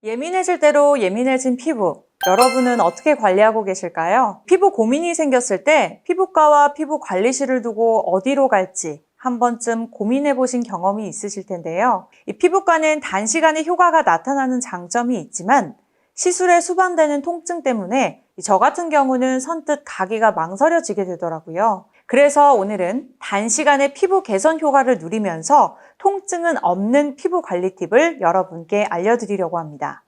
예민해질 대로 예민해진 피부. 여러분은 어떻게 관리하고 계실까요? 피부 고민이 생겼을 때 피부과와 피부 관리실을 두고 어디로 갈지 한 번쯤 고민해 보신 경험이 있으실 텐데요. 이 피부과는 단시간에 효과가 나타나는 장점이 있지만 시술에 수반되는 통증 때문에 저 같은 경우는 선뜻 가기가 망설여지게 되더라고요. 그래서 오늘은 단시간에 피부 개선 효과를 누리면서 통증은 없는 피부 관리 팁을 여러분께 알려드리려고 합니다.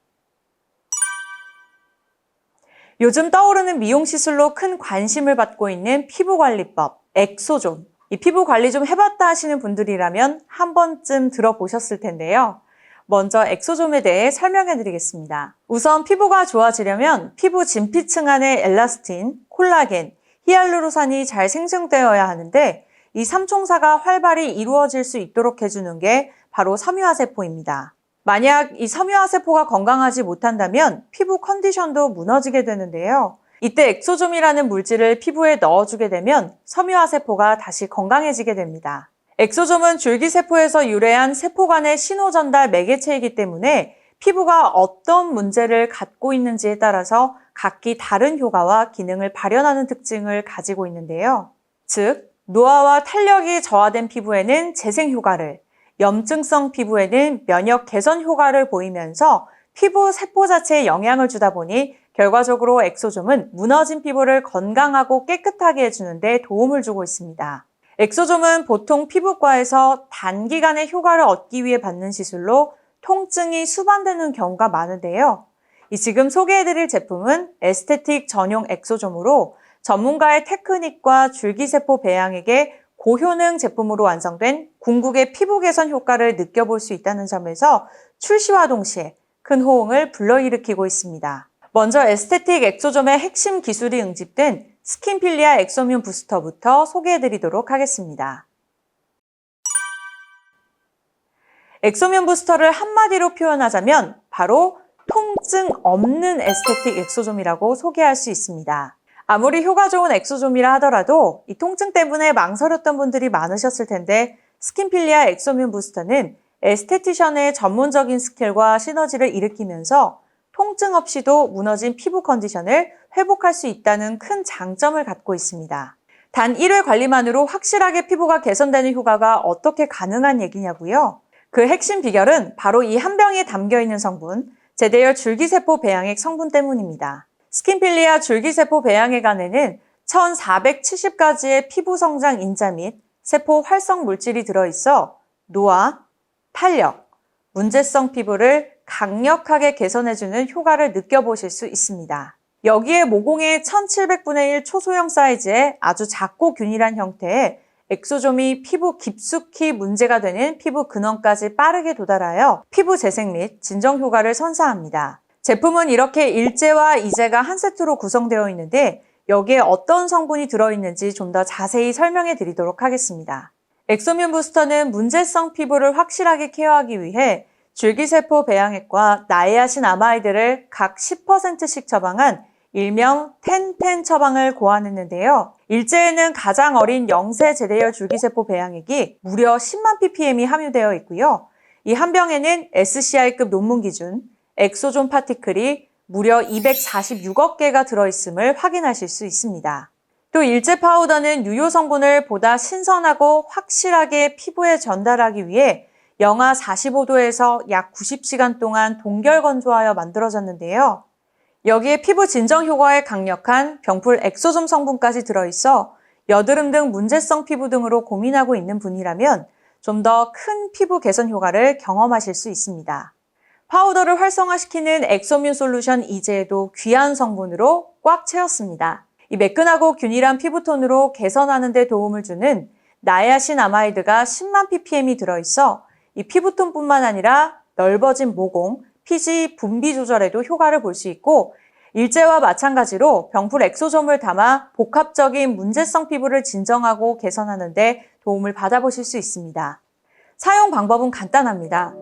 요즘 떠오르는 미용 시술로 큰 관심을 받고 있는 피부관리법, 엑소존. 이 피부 관리 좀 해봤다 하시는 분들이라면 한 번쯤 들어보셨을 텐데요. 먼저 엑소존에 대해 설명해 드리겠습니다. 우선 피부가 좋아지려면 피부 진피층 안에 엘라스틴, 콜라겐, 히알루론산이 잘 생성되어야 하는데 이 삼총사가 활발히 이루어질 수 있도록 해주는 게 바로 섬유화세포입니다. 만약 이 섬유화세포가 건강하지 못한다면 피부 컨디션도 무너지게 되는데요. 이때 엑소존이라는 물질을 피부에 넣어주게 되면 섬유화세포가 다시 건강해지게 됩니다. 엑소존은 줄기세포에서 유래한 세포 간의 신호 전달 매개체이기 때문에 피부가 어떤 문제를 갖고 있는지에 따라서 각기 다른 효과와 기능을 발현하는 특징을 가지고 있는데요. 즉, 노화와 탄력이 저하된 피부에는 재생 효과를, 염증성 피부에는 면역 개선 효과를 보이면서 피부 세포 자체에 영향을 주다 보니 결과적으로 엑소존은 무너진 피부를 건강하고 깨끗하게 해주는 데 도움을 주고 있습니다. 엑소존은 보통 피부과에서 단기간에 효과를 얻기 위해 받는 시술로 통증이 수반되는 경우가 많은데요. 지금 소개해드릴 제품은 에스테틱 전용 엑소존으로 전문가의 테크닉과 줄기세포 배양액의 고효능 제품으로 완성된 궁극의 피부 개선 효과를 느껴볼 수 있다는 점에서 출시와 동시에 큰 호응을 불러일으키고 있습니다. 먼저 에스테틱 엑소존의 핵심 기술이 응집된 스킨필리아 엑소뮴 부스터부터 소개해드리도록 하겠습니다. 엑소뮴 부스터를 한마디로 표현하자면 바로 통증 없는 에스테틱 엑소존이라고 소개할 수 있습니다. 아무리 효과 좋은 엑소존이라 하더라도 이 통증 때문에 망설였던 분들이 많으셨을 텐데 스킨필리아 엑소뮴 부스터는 에스테티션의 전문적인 스킬과 시너지를 일으키면서 통증 없이도 무너진 피부 컨디션을 회복할 수 있다는 큰 장점을 갖고 있습니다. 단 1회 관리만으로 확실하게 피부가 개선되는 효과가 어떻게 가능한 얘기냐고요? 그 핵심 비결은 바로 이 한 병에 담겨있는 성분, 제데열 줄기세포 배양액 성분 때문입니다. 스킨필리아 줄기세포 배양액 안에는 1470가지의 피부 성장 인자 및 세포 활성 물질이 들어있어 노화, 탄력, 문제성 피부를 강력하게 개선해주는 효과를 느껴보실 수 있습니다. 여기에 모공의 1700분의 1 초소형 사이즈의 아주 작고 균일한 형태의 엑소존이 피부 깊숙이 문제가 되는 피부 근원까지 빠르게 도달하여 피부 재생 및 진정 효과를 선사합니다. 제품은 이렇게 일제와 이제가 한 세트로 구성되어 있는데 여기에 어떤 성분이 들어있는지 좀 더 자세히 설명해 드리도록 하겠습니다. 엑소뮴 부스터는 문제성 피부를 확실하게 케어하기 위해 줄기세포 배양액과 나이아신 아마이드를 각 10%씩 처방한 일명 텐텐 처방을 고안했는데요. 일제에는 가장 어린 영세 제데열 줄기세포 배양액이 무려 10만 ppm이 함유되어 있고요. 이 한 병에는 SCI급 논문 기준 엑소존 파티클이 무려 246억 개가 들어있음을 확인하실 수 있습니다. 또 일제 파우더는 유효 성분을 보다 신선하고 확실하게 피부에 전달하기 위해 영하 45도에서 약 90시간 동안 동결 건조하여 만들어졌는데요. 여기에 피부 진정 효과에 강력한 병풀 엑소존 성분까지 들어있어 여드름 등 문제성 피부 등으로 고민하고 있는 분이라면 좀 더 큰 피부 개선 효과를 경험하실 수 있습니다. 파우더를 활성화시키는 엑소뮴 솔루션 이제에도 귀한 성분으로 꽉 채웠습니다. 이 매끈하고 균일한 피부톤으로 개선하는 데 도움을 주는 나이아신 아마이드가 10만 ppm이 들어있어 이 피부톤뿐만 아니라 넓어진 모공, 피지 분비 조절에도 효과를 볼 수 있고 일제와 마찬가지로 병풀 엑소존을 담아 복합적인 문제성 피부를 진정하고 개선하는 데 도움을 받아보실 수 있습니다. 사용 방법은 간단합니다.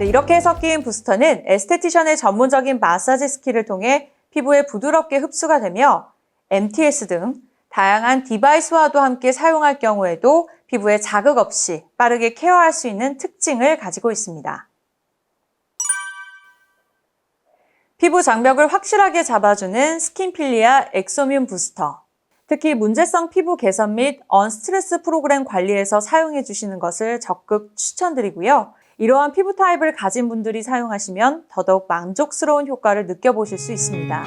네, 이렇게 섞인 부스터는 에스테티션의 전문적인 마사지 스킬을 통해 피부에 부드럽게 흡수가 되며 MTS 등 다양한 디바이스와도 함께 사용할 경우에도 피부에 자극 없이 빠르게 케어할 수 있는 특징을 가지고 있습니다. 피부 장벽을 확실하게 잡아주는 스킨필리아 엑소뮴 부스터. 특히 문제성 피부 개선 및 언스트레스 프로그램 관리에서 사용해 주시는 것을 적극 추천드리고요. 이러한 피부 타입을 가진 분들이 사용하시면 더더욱 만족스러운 효과를 느껴보실 수 있습니다.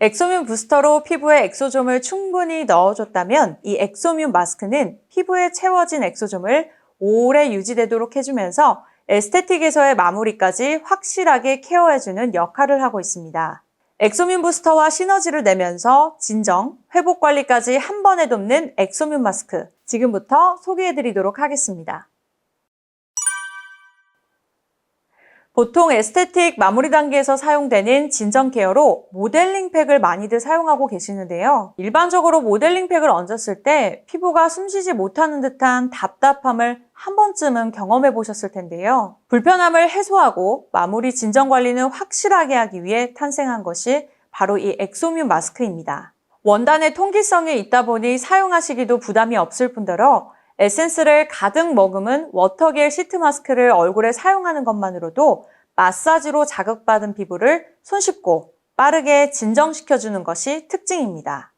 엑소뮴 부스터로 피부에 엑소좀을 충분히 넣어줬다면 이 엑소뮴 마스크는 피부에 채워진 엑소좀을 오래 유지되도록 해주면서 에스테틱에서의 마무리까지 확실하게 케어해주는 역할을 하고 있습니다. 엑소뮴 부스터와 시너지를 내면서 진정, 회복 관리까지 한 번에 돕는 엑소뮴 마스크, 지금부터 소개해드리도록 하겠습니다. 보통 에스테틱 마무리 단계에서 사용되는 진정 케어로 모델링 팩을 많이들 사용하고 계시는데요. 일반적으로 모델링 팩을 얹었을 때 피부가 숨쉬지 못하는 듯한 답답함을 한 번쯤은 경험해 보셨을 텐데요. 불편함을 해소하고 마무리 진정 관리는 확실하게 하기 위해 탄생한 것이 바로 이 엑소뮴 마스크입니다. 원단의 통기성이 있다 보니 사용하시기도 부담이 없을 뿐더러 에센스를 가득 머금은 워터겔 시트 마스크를 얼굴에 사용하는 것만으로도 마사지로 자극받은 피부를 손쉽고 빠르게 진정시켜주는 것이 특징입니다.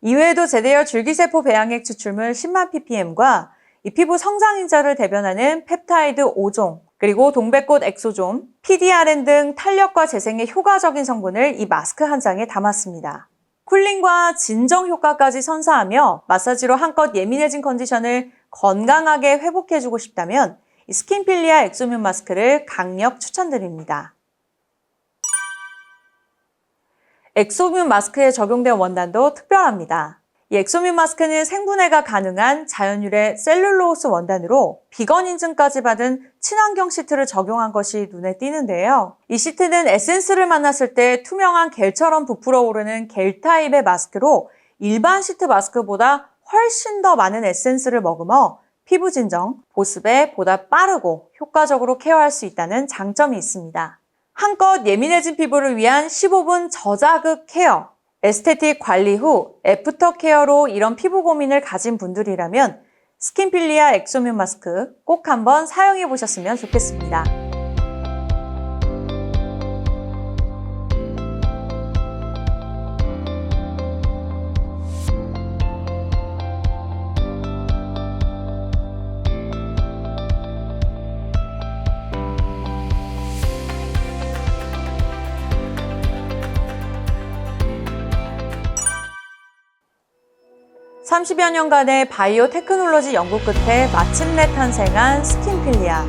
이외에도 제데어 줄기세포 배양액 추출물 10만 ppm과 이 피부 성장인자를 대변하는 펩타이드 5종, 그리고 동백꽃 엑소좀, PDRN 등 탄력과 재생에 효과적인 성분을 이 마스크 한 장에 담았습니다. 쿨링과 진정 효과까지 선사하며 마사지로 한껏 예민해진 컨디션을 건강하게 회복해주고 싶다면 이 스킨필리아 엑소뮴 마스크를 강력 추천드립니다. 엑소뮴 마스크에 적용된 원단도 특별합니다. 이 엑소뮴 마스크는 생분해가 가능한 자연유래 셀룰로스 원단으로 비건 인증까지 받은 친환경 시트를 적용한 것이 눈에 띄는데요. 이 시트는 에센스를 만났을 때 투명한 겔처럼 부풀어 오르는 겔 타입의 마스크로 일반 시트 마스크보다 훨씬 더 많은 에센스를 머금어 피부 진정, 보습에 보다 빠르고 효과적으로 케어할 수 있다는 장점이 있습니다. 한껏 예민해진 피부를 위한 15분 저자극 케어, 에스테틱 관리 후 애프터 케어로 이런 피부 고민을 가진 분들이라면 스킨필리아 엑소뮴 마스크 꼭 한번 사용해 보셨으면 좋겠습니다. (30여) 년간의 바이오 테크놀로지 연구 끝에 마침내 탄생한 스킨필리아.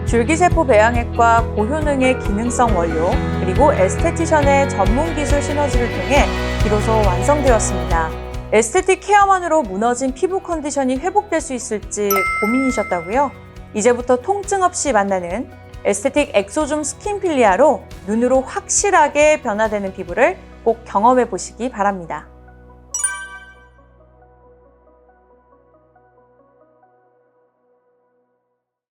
줄기세포 배양액과 고효능의 기능성 원료, 그리고 에스테티션의 전문 기술 시너지를 통해 비로소 완성되었습니다. 에스테틱 케어만으로 무너진 피부 컨디션이 회복될 수 있을지 고민이셨다고요? 이제부터 통증 없이 만나는 에스테틱 엑소좀 스킨필리아로 눈으로 확실하게 변화되는 피부를 꼭 경험해 보시기 바랍니다.